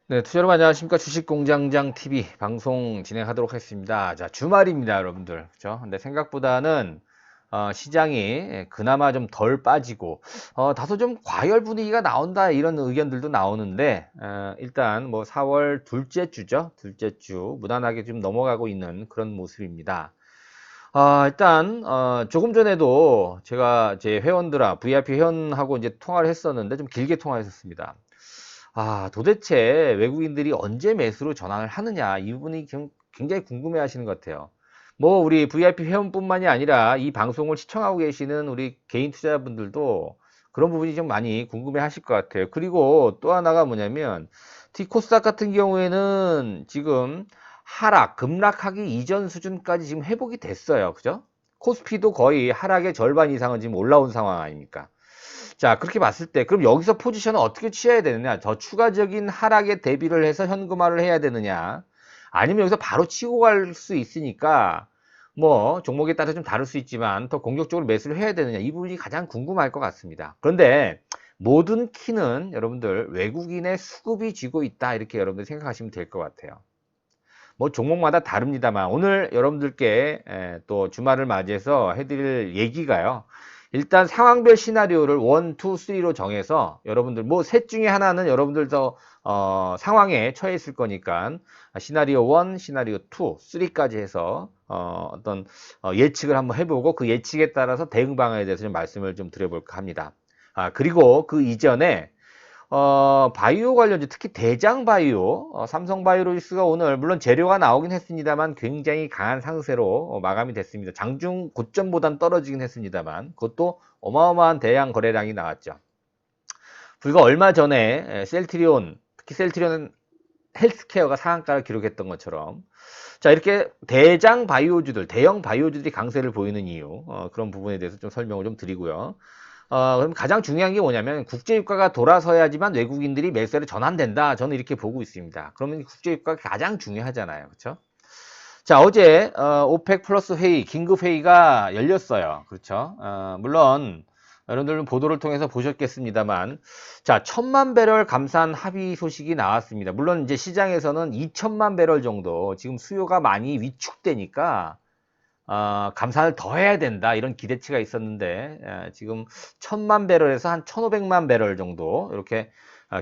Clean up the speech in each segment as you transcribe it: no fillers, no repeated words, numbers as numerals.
네, 투자로 안녕하십니까. 주식공장장 TV 방송 진행하도록 하겠습니다. 자, 주말입니다, 여러분들. 그죠? 근데 생각보다는 시장이 그나마 좀 덜 빠지고 다소 좀 과열 분위기가 나온다 이런 의견들도 나오는데 일단 뭐 4월 둘째 주죠. 둘째 주 무난하게 좀 넘어가고 있는 그런 모습입니다. 일단 조금 전에도 제가 제 회원들아 VIP 회원하고 이제 통화를 했었는데 좀 길게 통화했었습니다. 도대체 외국인들이 언제 매수로 전환을 하느냐, 이 부분이 굉장히 궁금해 하시는 것 같아요. 뭐, 우리 VIP 회원뿐만이 아니라 이 방송을 시청하고 계시는 우리 개인 투자자분들도 그런 부분이 좀 많이 궁금해 하실 것 같아요. 그리고 또 하나가 뭐냐면, T코스닥 같은 경우에는 지금 급락하기 이전 수준까지 지금 회복이 됐어요. 그죠? 코스피도 거의 하락의 절반 이상은 지금 올라온 상황 아닙니까? 자, 그렇게 봤을 때, 그럼 여기서 포지션을 어떻게 취해야 되느냐? 더 추가적인 하락에 대비를 해서 현금화를 해야 되느냐? 아니면 여기서 바로 치고 갈 수 있으니까, 뭐, 종목에 따라 좀 다를 수 있지만, 더 공격적으로 매수를 해야 되느냐? 이 부분이 가장 궁금할 것 같습니다. 그런데, 모든 키는 여러분들 외국인의 수급이 쥐고 있다. 이렇게 여러분들 생각하시면 될 것 같아요. 뭐 종목마다 다릅니다만 오늘 여러분들께 또 주말을 맞이해서 해드릴 얘기가요. 일단 상황별 시나리오를 1, 2, 3로 정해서 여러분들 뭐 셋 중에 하나는 여러분들도 상황에 처해 있을 거니까 시나리오 1, 시나리오 2, 3까지 해서 어떤 예측을 한번 해보고 그 예측에 따라서 대응 방안에 대해서 좀 말씀을 좀 드려볼까 합니다. 그리고 그 이전에 바이오 관련주, 특히 대장 바이오, 삼성 바이오로직스가 오늘, 물론 재료가 나오긴 했습니다만, 굉장히 강한 상세로 마감이 됐습니다. 장중 고점보단 떨어지긴 했습니다만, 그것도 어마어마한 대량 거래량이 나왔죠. 불과 얼마 전에 셀트리온, 특히 셀트리온 헬스케어가 상한가를 기록했던 것처럼, 자, 이렇게 대장 바이오주들, 대형 바이오주들이 강세를 보이는 이유, 그런 부분에 대해서 좀 설명을 좀 드리고요. 그럼 가장 중요한 게 뭐냐면 국제유가가 돌아서야지만 외국인들이 매수로 전환된다. 저는 이렇게 보고 있습니다. 그러면 국제유가가 가장 중요하잖아요. 그렇죠? 자, 어제 오펙 플러스 회의, 긴급 회의가 열렸어요. 그렇죠? 물론 여러분들은 보도를 통해서 보셨겠습니다만, 자, 1,000만 배럴 감산 합의 소식이 나왔습니다. 물론 이제 시장에서는 2천만 배럴 정도 지금 수요가 많이 위축되니까 감산을 더 해야 된다 이런 기대치가 있었는데 지금 1,000만 배럴에서 한 1,500만 배럴 정도 이렇게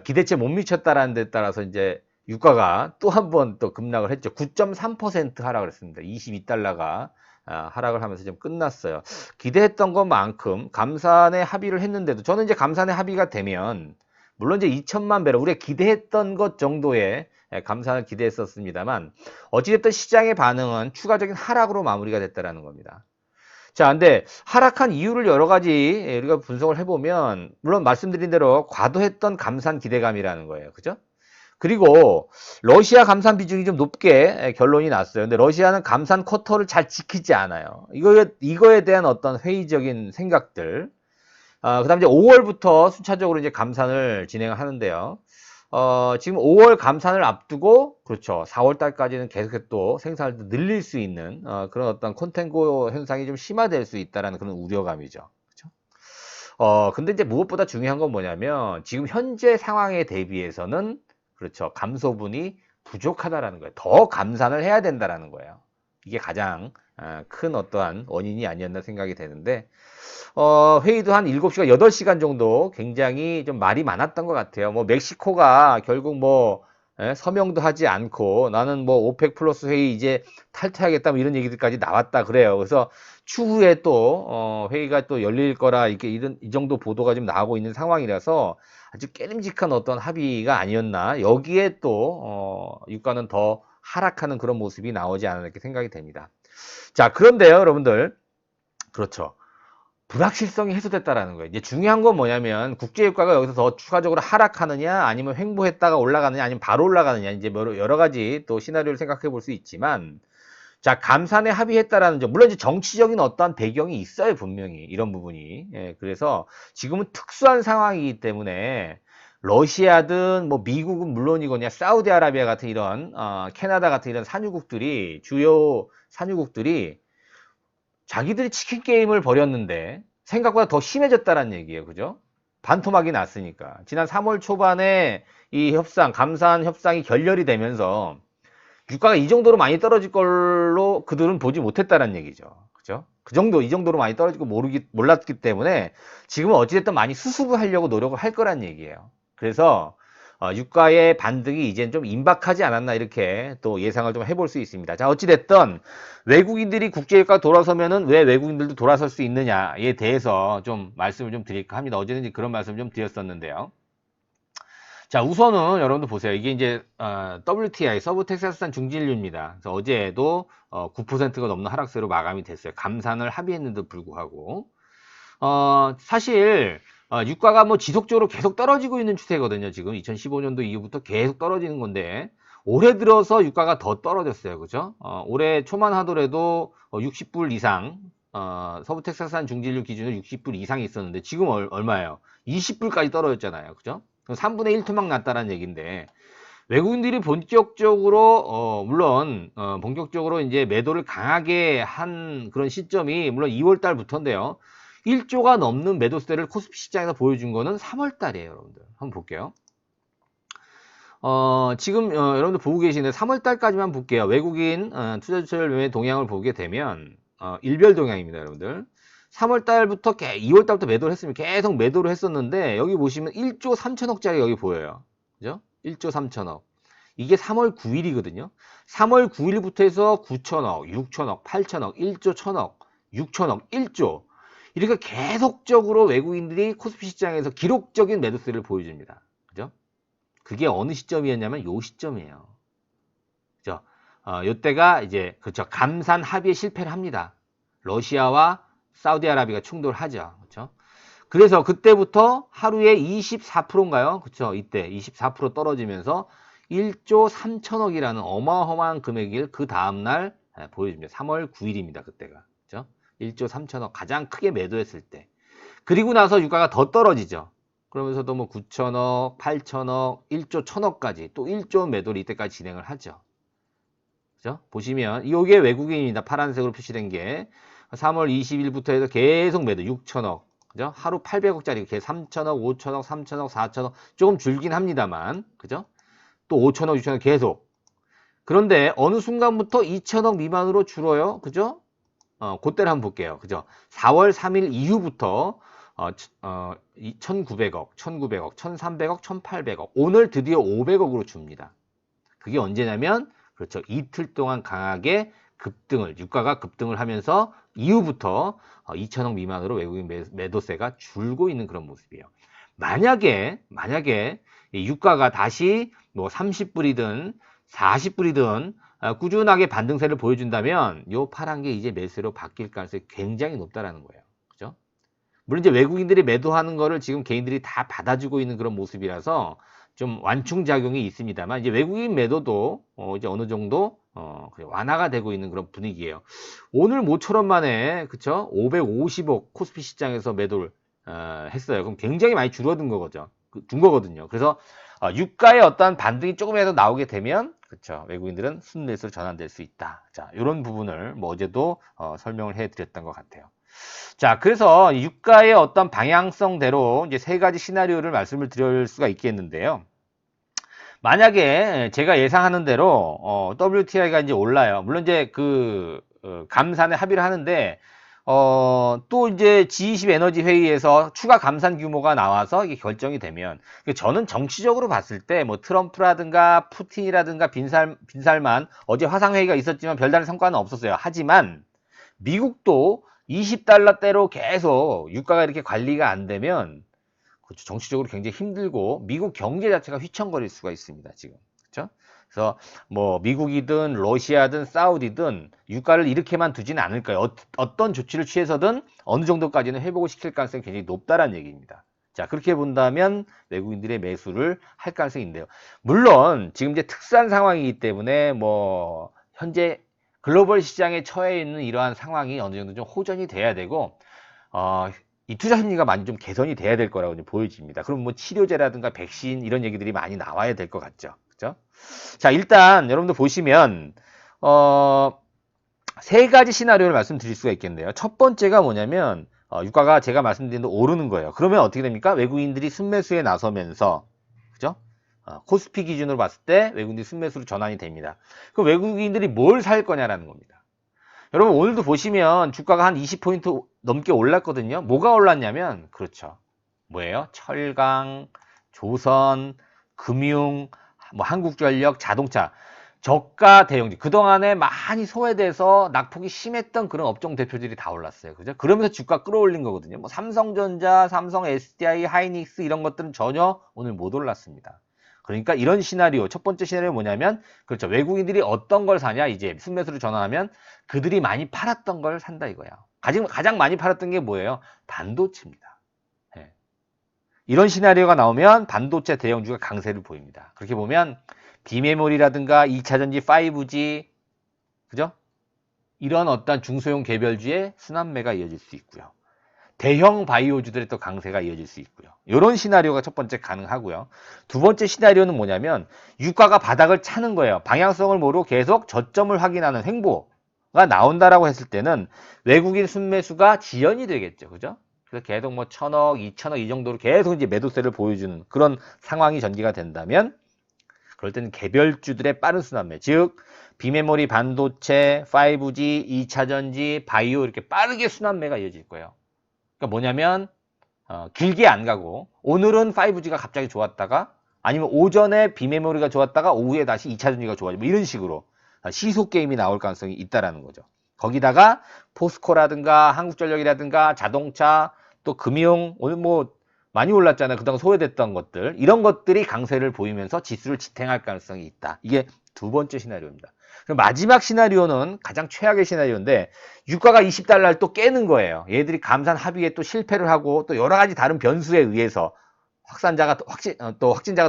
기대치에 못 미쳤다라는 데 따라서 이제 유가가 또 한 번 또 급락을 했죠. 9.3% 하락을 했습니다. 22달러가 하락을 하면서 좀 끝났어요. 기대했던 것만큼 감산에 합의를 했는데도 저는 이제 감산에 합의가 되면 물론 이제 2천만 배럴 우리가 기대했던 것 정도의 감산을 기대했었습니다만 어찌됐든 시장의 반응은 추가적인 하락으로 마무리가 됐다라는 겁니다. 자, 근데 하락한 이유를 여러 가지 우리가 분석을 해보면 물론 말씀드린 대로 과도했던 감산 기대감이라는 거예요. 그죠? 그리고 러시아 감산 비중이 좀 높게 결론이 났어요. 근데 러시아는 감산 쿼터를 잘 지키지 않아요. 이거에 대한 어떤 회의적인 생각들. 그다음 이제 5월부터 순차적으로 이제 감산을 진행하는데요. 지금 5월 감산을 앞두고, 그렇죠. 4월 달까지는 계속해서 또 생산을 늘릴 수 있는, 그런 어떤 콘텐고 현상이 좀 심화될 수 있다라는 그런 우려감이죠. 그렇죠? 근데 이제 무엇보다 중요한 건 뭐냐면, 지금 현재 상황에 대비해서는, 그렇죠. 감소분이 부족하다라는 거예요. 더 감산을 해야 된다라는 거예요. 이게 가장 큰 어떠한 원인이 아니었나 생각이 되는데, 회의도 한 7시간, 8시간 정도 굉장히 좀 말이 많았던 것 같아요. 뭐, 멕시코가 결국 뭐, 서명도 하지 않고 나는 뭐, 오펙 플러스 회의 이제 탈퇴하겠다 뭐 이런 얘기들까지 나왔다 그래요. 그래서 추후에 또, 회의가 또 열릴 거라 이렇게 이 정도 보도가 좀 나오고 있는 상황이라서 아주 깨름직한 어떤 합의가 아니었나. 여기에 또, 유가는 더 하락하는 그런 모습이 나오지 않았나 이렇게 생각이 됩니다. 자, 그런데요, 여러분들. 그렇죠. 불확실성이 해소됐다라는 거예요. 이제 중요한 건 뭐냐면 국제유가가 여기서 더 추가적으로 하락하느냐 아니면 횡보했다가 올라가느냐 아니면 바로 올라가느냐 이제 여러 가지 또 시나리오를 생각해 볼 수 있지만 자 감산에 합의했다라는 점 물론 이제 정치적인 어떠한 배경이 있어요 분명히 이런 부분이 그래서 지금은 특수한 상황이기 때문에 러시아든 뭐 미국은 물론이거냐 사우디아라비아 같은 이런 캐나다 같은 이런 산유국들이 주요 산유국들이 자기들이 치킨 게임을 벌였는데 생각보다 더 심해졌다는 얘기예요. 그죠? 반토막이 났으니까. 지난 3월 초반에 이 협상, 감산 협상이 결렬이 되면서 유가가 이 정도로 많이 떨어질 걸로 그들은 보지 못했다는 얘기죠. 그죠? 이 정도로 많이 떨어지고 몰랐기 때문에 지금은 어찌됐든 많이 수습을 하려고 노력을 할 거란 얘기예요. 그래서 유가의 반등이 이제는 좀 임박하지 않았나 이렇게 또 예상을 좀 해볼 수 있습니다. 자, 어찌됐든 외국인들이 국제유가 돌아서면은 왜 외국인들도 돌아설 수 있느냐에 대해서 좀 말씀을 좀 드릴까 합니다. 어제는 그런 말씀을 좀 드렸었는데요. 자, 우선은 여러분들 보세요. 이게 이제 WTI 서부 텍사스산 중진류입니다. 그래서 어제도 9%가 넘는 하락세로 마감이 됐어요. 감산을 합의했는데도 불구하고 사실 유가가 뭐 지속적으로 계속 떨어지고 있는 추세거든요. 지금 2015년도 이후부터 계속 떨어지는 건데 올해 들어서 유가가 더 떨어졌어요. 그죠? 올해 초만 하더라도 60불 이상 서부 텍사스산 중진류 기준으로 60불 이상이 있었는데 지금 얼마예요? 20불까지 떨어졌잖아요. 그죠? 3분의 1 토막 났다는 얘기인데 외국인들이 본격적으로 물론 본격적으로 이제 매도를 강하게 한 그런 시점이 물론 2월 달부터인데요. 1조가 넘는 매도세를 코스피 시장에서 보여준 거는 3월 달이에요, 여러분들. 한번 볼게요. 지금 여러분들 보고 계시는데 3월 달까지만 볼게요. 외국인 투자주철 매매 동향을 보게 되면 일별 동향입니다, 여러분들. 3월 달부터 2월 달부터 매도를 했으면 계속 매도를 했었는데 여기 보시면 1조 3천억짜리 여기 보여요. 그죠? 1조 3천억. 이게 3월 9일이거든요. 3월 9일부터 해서 9천억, 6천억, 8천억, 1조 1천억, 6천억, 1조. 이렇게 계속적으로 외국인들이 코스피 시장에서 기록적인 매도세를 보여줍니다. 그죠? 그게 어느 시점이었냐면 요 시점이에요. 그죠? 요때가 이제 그렇죠. 감산 합의에 실패를 합니다. 러시아와 사우디아라비아가 충돌하죠. 그렇죠? 그래서 그때부터 하루에 24%인가요? 그렇죠? 이때 24% 떨어지면서 1조 3천억이라는 어마어마한 금액을 그 다음날 보여줍니다. 3월 9일입니다. 그때가. 그렇죠? 1조 3천억 가장 크게 매도했을 때. 그리고 나서 유가가 더 떨어지죠. 그러면서도 뭐 9천억, 8천억, 1조 1천억까지 또 1조 매도를 이때까지 진행을 하죠. 그죠? 보시면 이게 외국인입니다. 파란색으로 표시된 게 3월 20일부터 해서 계속 매도 6천억. 그죠? 하루 800억짜리 개 3천억, 5천억, 3천억, 4천억 조금 줄긴 합니다만. 그죠? 또 5천억, 6천억 계속. 그런데 어느 순간부터 2천억 미만으로 줄어요. 그죠? 그때를 한번 볼게요. 그죠? 4월 3일 이후부터 1,900억, 1,900억, 1,300억, 1,800억. 오늘 드디어 500억으로 줍니다. 그게 언제냐면 그렇죠. 이틀 동안 강하게 유가가 급등을 하면서 이후부터 2천억 미만으로 외국인 매도세가 줄고 있는 그런 모습이에요. 만약에 유가가 다시 뭐 30불이든 40불이든 꾸준하게 반등세를 보여준다면 요 파란 게 이제 매수로 바뀔 가능성이 굉장히 높다라는 거예요. 그죠? 물론 이제 외국인들이 매도하는 거를 지금 개인들이 다 받아주고 있는 그런 모습이라서 좀 완충작용이 있습니다만 이제 외국인 매도도 이제 어느 정도 완화가 되고 있는 그런 분위기예요. 오늘 모처럼 만에 그쵸? 550억 코스피 시장에서 매도를 했어요. 그럼 굉장히 많이 줄어든 거죠. 준 거거든요. 그래서 유가의 어떤 반등이 조금이라도 나오게 되면 그쵸? 외국인들은 순매수로 전환될 수 있다. 자, 이런 부분을 뭐 어제도 설명을 해드렸던 것 같아요. 자, 그래서 유가의 어떤 방향성대로 이제 세 가지 시나리오를 말씀을 드릴 수가 있겠는데요. 만약에 제가 예상하는 대로 WTI가 이제 올라요. 물론 이제 감산에 합의를 하는데 또 이제 G20 에너지 회의에서 추가 감산 규모가 나와서 이게 결정이 되면 저는 정치적으로 봤을 때 뭐 트럼프라든가 푸틴이라든가 빈살만 어제 화상회의가 있었지만 별다른 성과는 없었어요. 하지만 미국도 20달러대로 계속 유가가 이렇게 관리가 안 되면 그렇죠. 정치적으로 굉장히 힘들고 미국 경제 자체가 휘청거릴 수가 있습니다. 지금. 그렇죠? 그래서 뭐 미국이든 러시아든 사우디든 유가를 이렇게만 두지는 않을 거예요. 어떤 조치를 취해서든 어느 정도까지는 회복을 시킬 가능성이 굉장히 높다라는 얘기입니다. 자, 그렇게 본다면 외국인들의 매수를 할 가능성이 있는데요. 물론 지금 이제 특수한 상황이기 때문에 뭐 현재 글로벌 시장에 처해 있는 이러한 상황이 어느 정도 좀 호전이 돼야 되고 이 투자 심리가 많이 좀 개선이 돼야 될 거라고 보여집니다. 그럼 뭐 치료제라든가 백신 이런 얘기들이 많이 나와야 될 것 같죠. 그죠? 자, 일단 여러분들 보시면 세 가지 시나리오를 말씀드릴 수가 있겠는데요. 첫 번째가 뭐냐면 유가가 제가 말씀드린 대로 오르는 거예요. 그러면 어떻게 됩니까? 외국인들이 순매수에 나서면서, 그죠? 코스피 기준으로 봤을 때 외국인들이 순매수로 전환이 됩니다. 그럼 외국인들이 뭘 살 거냐라는 겁니다. 여러분 오늘도 보시면 주가가 한 20포인트 넘게 올랐거든요. 뭐가 올랐냐면 그렇죠. 뭐예요? 철강, 조선, 금융, 뭐 한국전력, 자동차, 저가 대형주. 그동안에 많이 소외돼서 낙폭이 심했던 그런 업종 대표들이 다 올랐어요. 그죠? 그러면서 주가 끌어올린 거거든요. 뭐 삼성전자, 삼성 SDI, 하이닉스 이런 것들은 전혀 오늘 못 올랐습니다. 그러니까 이런 시나리오, 첫 번째 시나리오 뭐냐면, 그렇죠. 외국인들이 어떤 걸 사냐, 이제 순매수로 전환하면 그들이 많이 팔았던 걸 산다 이거야. 가장 많이 팔았던 게 뭐예요? 반도체입니다. 예. 이런 시나리오가 나오면 반도체 대형주가 강세를 보입니다. 그렇게 보면 비메모리라든가 2차전지, 5G, 그죠? 이런 어떤 중소형 개별주의 순환매가 이어질 수 있고요. 대형 바이오주들의 또 강세가 이어질 수 있고요. 이런 시나리오가 첫 번째 가능하고요. 두 번째 시나리오는 뭐냐면 유가가 바닥을 차는 거예요. 방향성을 모르고 계속 저점을 확인하는 횡보가 나온다라고 했을 때는 외국인 순매수가 지연이 되겠죠. 그죠? 그래서 계속 뭐 1,000억, 2,000억 이 정도로 계속 이제 매도세를 보여주는 그런 상황이 전개가 된다면 그럴 때는 개별주들의 빠른 순환매, 즉 비메모리, 반도체, 5G, 2차전지, 바이오 이렇게 빠르게 순환매가 이어질 거예요. 그러니까 뭐냐면 길게 안 가고 오늘은 5G가 갑자기 좋았다가 아니면 오전에 비메모리가 좋았다가 오후에 다시 2차전지가 좋아지고 뭐 이런 식으로 시속 게임이 나올 가능성이 있다라는 거죠. 거기다가 포스코라든가 한국전력이라든가 자동차 또 금융 오늘 뭐 많이 올랐잖아요. 그동안 소외됐던 것들 이런 것들이 강세를 보이면서 지수를 지탱할 가능성이 있다. 이게 두 번째 시나리오입니다. 마지막 시나리오는 가장 최악의 시나리오인데 유가가 20달러를 또 깨는 거예요. 얘들이 감산 합의에 또 실패를 하고 또 여러 가지 다른 변수에 의해서 확진자가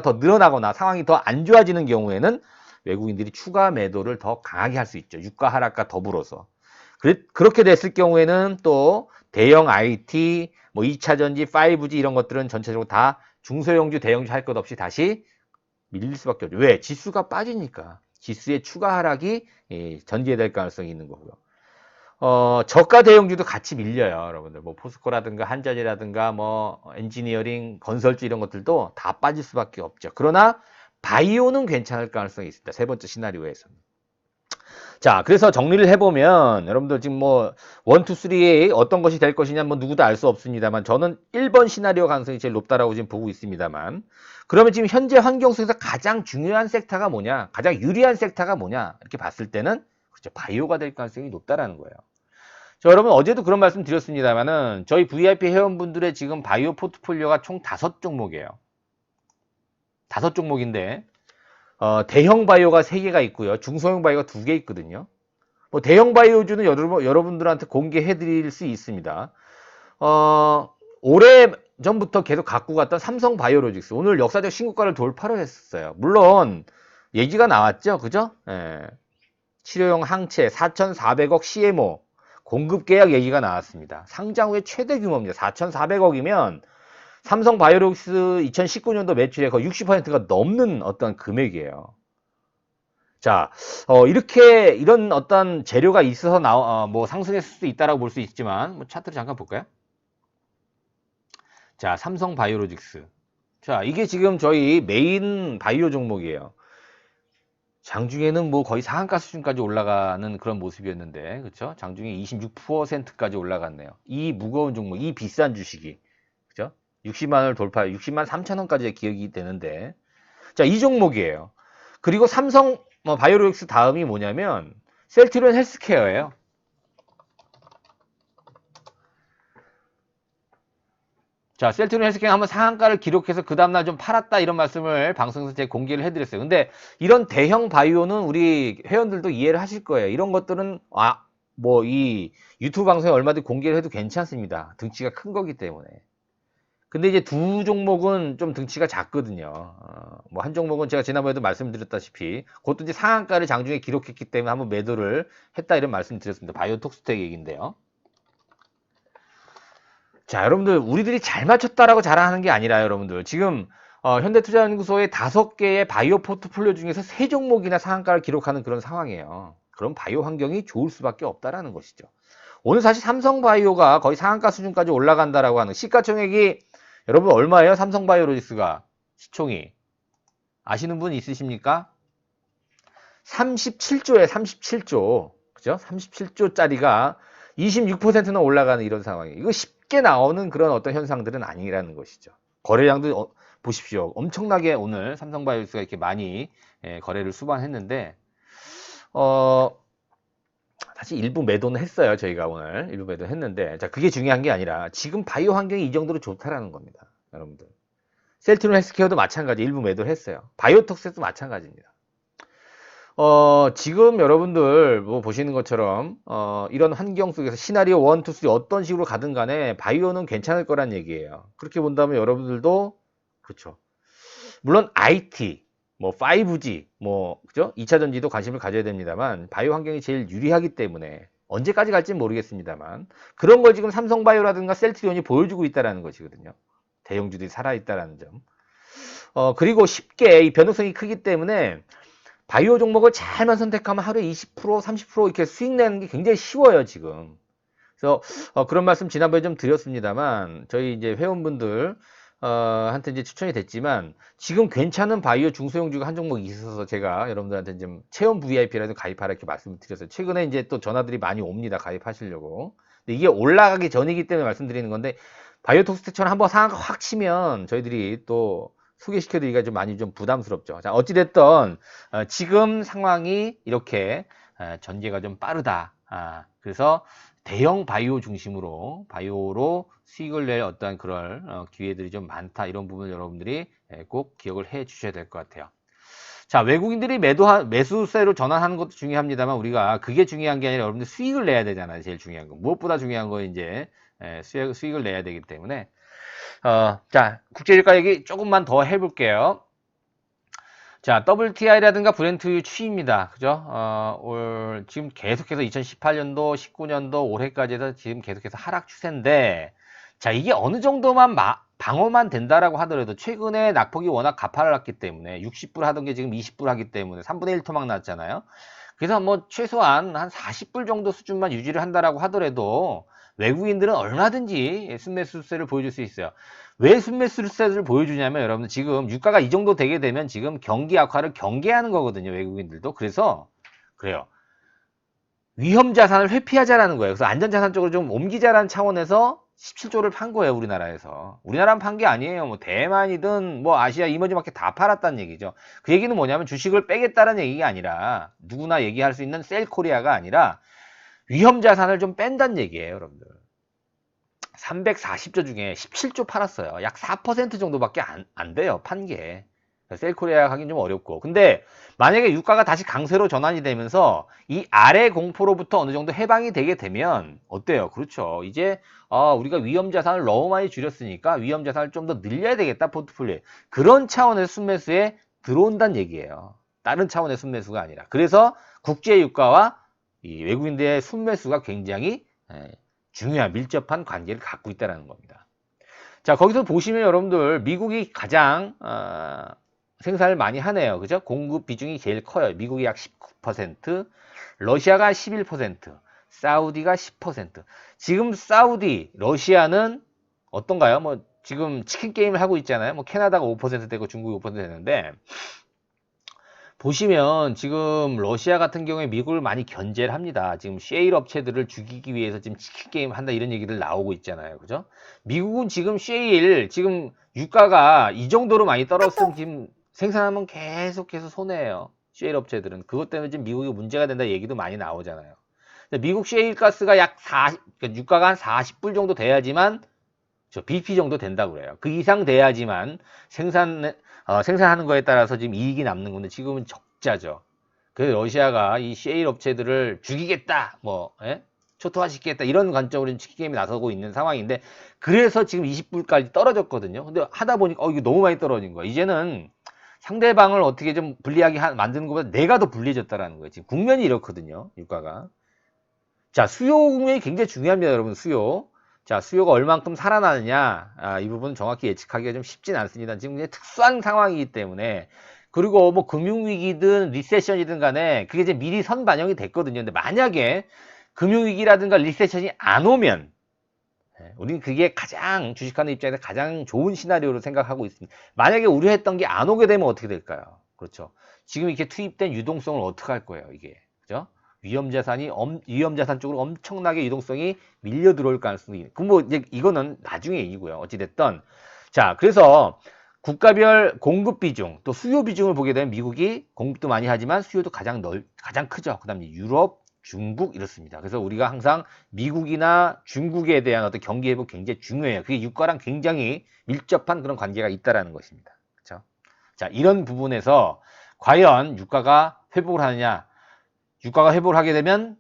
더 늘어나거나 상황이 더 안 좋아지는 경우에는 외국인들이 추가 매도를 더 강하게 할 수 있죠. 유가 하락과 더불어서. 그렇게 됐을 경우에는 또 대형 IT, 뭐 2차전지, 5G 이런 것들은 전체적으로 다 중소형주, 대형주 할 것 없이 다시 밀릴 수밖에 없죠. 왜? 지수가 빠지니까. 지수의 추가 하락이 전개될 가능성이 있는 거고요. 저가 대형주도 같이 밀려요, 여러분들. 뭐 포스코라든가 한전이라든가 뭐 엔지니어링, 건설주 이런 것들도 다 빠질 수밖에 없죠. 그러나 바이오는 괜찮을 가능성이 있습니다. 세 번째 시나리오에서는. 자, 그래서 정리를 해보면 여러분들 지금 뭐 1, 2, 3에 어떤 것이 될 것이냐 뭐 누구도 알 수 없습니다만 저는 1번 시나리오 가능성이 제일 높다라고 지금 보고 있습니다만 그러면 지금 현재 환경 속에서 가장 중요한 섹터가 뭐냐 가장 유리한 섹터가 뭐냐 이렇게 봤을 때는 그렇죠 바이오가 될 가능성이 높다라는 거예요. 자, 여러분 어제도 그런 말씀 드렸습니다만은 저희 VIP 회원분들의 지금 바이오 포트폴리오가 총 5종목이에요. 5종목인데 대형 바이오가 3개가 있고요. 중소형 바이오가 2개 있거든요. 뭐 대형 바이오주는 여러분들한테 공개해 드릴 수 있습니다. 오래 전부터 계속 갖고 갔던 삼성 바이오로직스. 오늘 역사적 신고가를 돌파를 했었어요. 물론, 얘기가 나왔죠. 그죠? 예. 치료용 항체 4,400억 CMO 공급 계약 얘기가 나왔습니다. 상장 후에 최대 규모입니다. 4,400억이면 삼성 바이오로직스 2019년도 매출의 거의 60%가 넘는 어떤 금액이에요. 자, 이런 어떤 재료가 있어서 뭐 상승했을 수도 있다라고 볼 수 있지만, 뭐 차트를 잠깐 볼까요? 자, 삼성 바이오로직스. 자, 이게 지금 저희 메인 바이오 종목이에요. 장중에는 뭐 거의 상한가 수준까지 올라가는 그런 모습이었는데, 그쵸? 장중에 26%까지 올라갔네요. 이 무거운 종목, 이 비싼 주식이. 그죠? 60만 원을 돌파, 60만 3천 원까지의 기억이 되는데, 자, 이 종목이에요. 그리고 삼성 바이오로직스 다음이 뭐냐면, 셀트리온 헬스케어예요. 자, 셀트리온 헬스케어 한번 상한가를 기록해서 그 다음날 좀 팔았다 이런 말씀을 방송에서 제가 공개를 해드렸어요. 근데 이런 대형 바이오는 우리 회원들도 이해를 하실 거예요. 이런 것들은 뭐 이 유튜브 방송에 얼마든지 공개를 해도 괜찮습니다. 등치가 큰 거기 때문에. 근데 이제 두 종목은 좀 등치가 작거든요. 뭐 한 종목은 제가 지난번에도 말씀드렸다시피 그것도 이제 상한가를 장중에 기록했기 때문에 한번 매도를 했다 이런 말씀 드렸습니다. 바이오톡스텍 얘기인데요. 자, 여러분들 우리들이 잘 맞췄다라고 자랑하는 게 아니라 여러분들 지금 현대투자연구소의 5개의 바이오 포트폴리오 중에서 3종목이나 상한가를 기록하는 그런 상황이에요. 그런 바이오 환경이 좋을 수밖에 없다라는 것이죠. 오늘 사실 삼성바이오가 거의 상한가 수준까지 올라간다라고 하는 시가총액이 여러분 얼마예요? 삼성바이오로직스가 시총이 아시는 분 있으십니까? 37조에 37조 그죠? 37조짜리가 26%나 올라가는 이런 상황이에요. 이거 쉽게 나오는 그런 어떤 현상들은 아니라는 것이죠. 거래량도 보십시오. 엄청나게 오늘 삼성바이오로직스가 이렇게 많이 거래를 수반했는데 사실 일부 매도는 했어요. 저희가 오늘 일부 매도 했는데 자 그게 중요한 게 아니라 지금 바이오 환경이 이 정도로 좋다라는 겁니다. 여러분들. 셀트리온 헬스케어도 마찬가지 일부 매도를 했어요. 바이오톡스도 마찬가지입니다. 지금 여러분들 뭐 보시는 것처럼 이런 환경 속에서 시나리오 1, 2, 3 어떤 식으로 가든 간에 바이오는 괜찮을 거란 얘기예요. 그렇게 본다면 여러분들도 그렇죠. 물론 IT, 뭐 5G, 뭐 그죠? 2차 전지도 관심을 가져야 됩니다만 바이오 환경이 제일 유리하기 때문에 언제까지 갈지는 모르겠습니다만 그런 걸 지금 삼성바이오라든가 셀트리온이 보여주고 있다라는 것이거든요. 대형주들이 살아있다라는 점. 그리고 쉽게 이 변동성이 크기 때문에 바이오 종목을 잘만 선택하면 하루에 20%, 30% 이렇게 수익 내는 게 굉장히 쉬워요, 지금. 그래서 그런 말씀 지난번에 좀 드렸습니다만 저희 이제 회원분들 한테 이제 추천이 됐지만 지금 괜찮은 바이오 중소형주가 한 종목 있어서 제가 여러분들한테 좀 체험 VIP라도 가입하라 이렇게 말씀을 드렸어요. 최근에 이제 또 전화들이 많이 옵니다. 가입하시려고. 근데 이게 올라가기 전이기 때문에 말씀드리는 건데 바이오톡스처럼 한번 상한가 확 치면 저희들이 또 소개시켜드리기가 좀 많이 좀 부담스럽죠. 자, 어찌됐든 지금 상황이 이렇게 전개가 좀 빠르다. 그래서 대형 바이오 중심으로 바이오로 수익을 낼 어떤 그런 기회들이 좀 많다. 이런 부분 여러분들이 꼭 기억을 해 주셔야 될 것 같아요. 자, 외국인들이 매수세로 전환하는 것도 중요합니다만 우리가 그게 중요한 게 아니라 여러분들 수익을 내야 되잖아요. 제일 중요한 거. 무엇보다 중요한 거 이제 수익을 내야 되기 때문에 자, 국제유가 얘기 조금만 더 해볼게요. 자, WTI라든가 브렌트유 추이입니다. 그죠? 지금 계속해서 2018년도, 19년도, 올해까지 해서 지금 계속해서 하락 추세인데, 자, 이게 어느 정도만 방어만 된다라고 하더라도 최근에 낙폭이 워낙 가파랐기 때문에 60불 하던 게 지금 20불 하기 때문에 3분의 1 토막 났잖아요. 그래서 뭐 최소한 한 40불 정도 수준만 유지를 한다라고 하더라도 외국인들은 얼마든지 순매수세를 보여줄 수 있어요. 왜 순매수세를 보여주냐면 여러분 지금 유가가 이 정도 되게 되면 지금 경기 악화를 경계하는 거거든요. 외국인들도. 그래서 그래요. 위험 자산을 회피하자라는 거예요. 그래서 안전자산 쪽으로 좀 옮기자라는 차원에서 17조를 판 거예요. 우리나라에서. 우리나라만 판 게 아니에요. 뭐 대만이든 뭐 아시아 이머징 마켓 다 팔았다는 얘기죠. 그 얘기는 뭐냐면 주식을 빼겠다는 얘기가 아니라 누구나 얘기할 수 있는 셀코리아가 아니라 위험 자산을 좀 뺀다는 얘기예요. 여러분들. 340조 중에 17조 팔았어요. 약 4% 정도밖에 안 돼요. 판 게. 셀코리아 하긴 좀 어렵고. 근데 만약에 유가가 다시 강세로 전환이 되면서 이 아래 공포로부터 어느 정도 해방이 되게 되면 어때요? 그렇죠. 이제 우리가 위험 자산을 너무 많이 줄였으니까 위험 자산을 좀 더 늘려야 되겠다. 포트폴리오에. 그런 차원에서 순매수에 들어온다는 얘기예요. 다른 차원의 순매수가 아니라. 그래서 국제 유가와 이 외국인들의 순매수가 굉장히 중요한 밀접한 관계를 갖고 있다는 겁니다. 자, 거기서 보시면 여러분들 미국이 가장 생산을 많이 하네요. 그죠? 공급 비중이 제일 커요. 미국이 약 19%, 러시아가 11%, 사우디가 10%. 지금 사우디, 러시아는 어떤가요? 뭐 지금 치킨 게임을 하고 있잖아요. 뭐 캐나다가 5% 되고 중국이 5% 되는데 보시면 지금 러시아 같은 경우에 미국을 많이 견제를 합니다. 지금 셰일 업체들을 죽이기 위해서 지금 치킨 게임 한다 이런 얘기들 나오고 있잖아요. 그죠? 미국은 지금 셰일 지금 유가가 이 정도로 많이 떨어졌으면 지금 생산하면 계속해서 손해예요. 셰일 업체들은. 그것 때문에 지금 미국이 문제가 된다 얘기도 많이 나오잖아요. 미국 셰일 가스가 약 40, 그러니까 유가가 한 40불 정도 돼야지만 저 BP 정도 된다고 그래요. 그 이상 돼야지만 생산하는 거에 따라서 지금 이익이 남는 건데 지금은 적자죠. 그래서 러시아가 이 셰일 업체들을 죽이겠다, 초토화시키겠다 이런 관점으로 치킨 게임이 나서고 있는 상황인데 그래서 지금 20불까지 떨어졌거든요. 근데 하다 보니까 이거 너무 많이 떨어진 거야. 이제는 상대방을 어떻게 좀 불리하게 만드는 것보다 내가 더 불리해졌다라는 거예요. 지금 국면이 이렇거든요. 유가가. 자, 수요 국면이 굉장히 중요합니다, 여러분. 수요. 자, 수요가 얼만큼 살아나느냐, 이 부분은 정확히 예측하기가 좀 쉽진 않습니다. 지금 특수한 상황이기 때문에 그리고 뭐 금융위기든 리세션이든 간에 그게 이제 미리 선반영이 됐거든요. 근데 만약에 금융위기라든가 리세션이 안 오면 우리는 그게 가장 주식하는 입장에서 가장 좋은 시나리오로 생각하고 있습니다. 만약에 우려했던 게 안 오게 되면 어떻게 될까요? 그렇죠. 지금 이렇게 투입된 유동성을 어떻게 할 거예요, 이게. 그죠? 위험자산 쪽으로 엄청나게 유동성이 밀려 들어올 가능성이 있는. 그럼 뭐 이제 이거는 나중에 얘기고요. 어찌됐든. 자, 그래서 국가별 공급 비중, 또 수요 비중을 보게 되면 미국이 공급도 많이 하지만 수요도 가장 크죠. 그 다음에 유럽, 중국 이렇습니다. 그래서 우리가 항상 미국이나 중국에 대한 어떤 경기 회복 굉장히 중요해요. 그게 유가랑 굉장히 밀접한 그런 관계가 있다라는 것입니다. 그렇죠? 자, 이런 부분에서 과연 유가가 회복을 하느냐? 유가가 회복을 하게 되면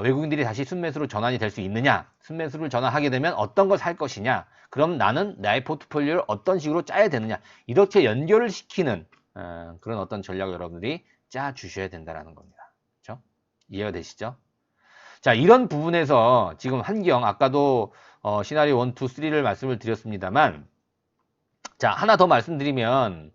외국인들이 다시 순매수로 전환이 될 수 있느냐? 순매수를 전환하게 되면 어떤 걸 살 것이냐? 그럼 나는 나의 포트폴리오를 어떤 식으로 짜야 되느냐? 이렇게 연결을 시키는 그런 어떤 전략을 여러분들이 짜 주셔야 된다는 겁니다. 그렇죠? 이해가 되시죠? 자, 이런 부분에서 지금 한경 아까도 시나리오 1, 2, 3를 말씀을 드렸습니다만, 자, 하나 더 말씀드리면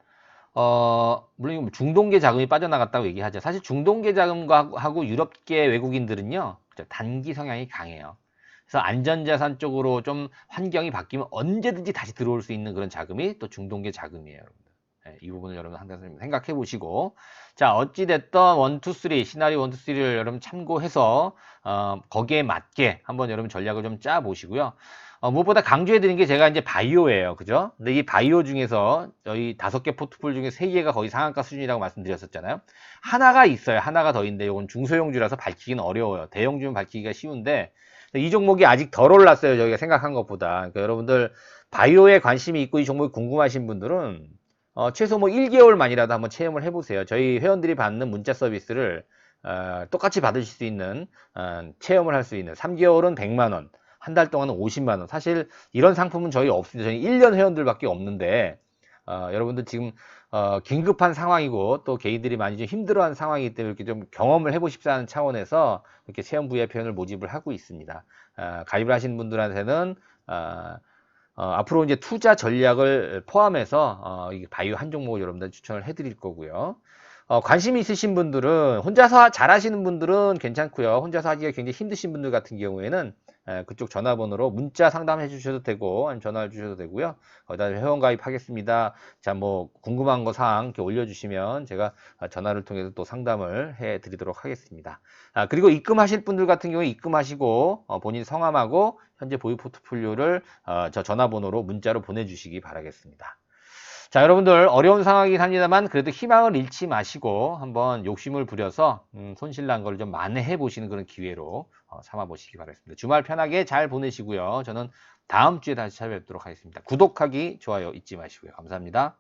물론 중동계 자금이 빠져나갔다고 얘기하죠. 사실 중동계 자금하고 유럽계 외국인들은요, 단기 성향이 강해요. 그래서 안전자산 쪽으로 좀 환경이 바뀌면 언제든지 다시 들어올 수 있는 그런 자금이 또 중동계 자금이에요, 여러분들. 네, 이 부분을 여러분 항상 생각해 보시고, 자, 어찌됐던 1, 2, 3, 시나리오 1, 2, 3를 여러분 참고해서, 거기에 맞게 한번 여러분 전략을 좀 짜 보시고요. 무엇보다 강조해 드린 게 제가 이제 바이오예요. 그죠? 근데 이 바이오 중에서 저희 5개 포트폴 중에 3개가 거의 상한가 수준이라고 말씀드렸었잖아요. 하나가 있어요. 하나가 더 있는데 이건 중소형주라서 밝히기는 어려워요. 대형주는 밝히기가 쉬운데 이 종목이 아직 덜 올랐어요. 저희가 생각한 것보다. 그러니까 여러분들 바이오에 관심이 있고 이 종목이 궁금하신 분들은 최소 뭐 1개월만이라도 한번 체험을 해보세요. 저희 회원들이 받는 문자 서비스를 똑같이 받으실 수 있는 체험을 할 수 있는 3개월은 100만 원, 한 달 동안은 50만 원. 사실 이런 상품은 저희 없습니다. 저희 1년 회원들밖에 없는데 여러분들 지금 긴급한 상황이고 또 개인들이 많이 좀 힘들어하는 상황이기 때문에 이렇게 좀 경험을 해보십사는 차원에서 이렇게 체험 VIP원을 모집을 하고 있습니다. 가입을 하신 분들한테는 앞으로 이제 투자 전략을 포함해서 이 바이오 한 종목을 여러분들 추천을 해드릴 거고요. 관심이 있으신 분들은 혼자서 잘하시는 분들은 괜찮고요. 혼자서 하기가 굉장히 힘드신 분들 같은 경우에는 그쪽 전화번호로 문자 상담해 주셔도 되고 아니면 전화를 주셔도 되고요. 거기다 회원 가입하겠습니다. 자, 뭐 궁금한 거 사항 이렇게 올려주시면 제가 전화를 통해서 또 상담을 해 드리도록 하겠습니다. 그리고 입금하실 분들 같은 경우에 입금하시고 본인 성함하고 현재 보유 포트폴리오를 저 전화번호로 문자로 보내주시기 바라겠습니다. 자, 여러분들 어려운 상황이긴 합니다만 그래도 희망을 잃지 마시고 한번 욕심을 부려서 손실난 걸 좀 만회해 보시는 그런 기회로 삼아 보시기 바라겠습니다. 주말 편하게 잘 보내시고요. 저는 다음 주에 다시 찾아뵙도록 하겠습니다. 구독하기, 좋아요 잊지 마시고요. 감사합니다.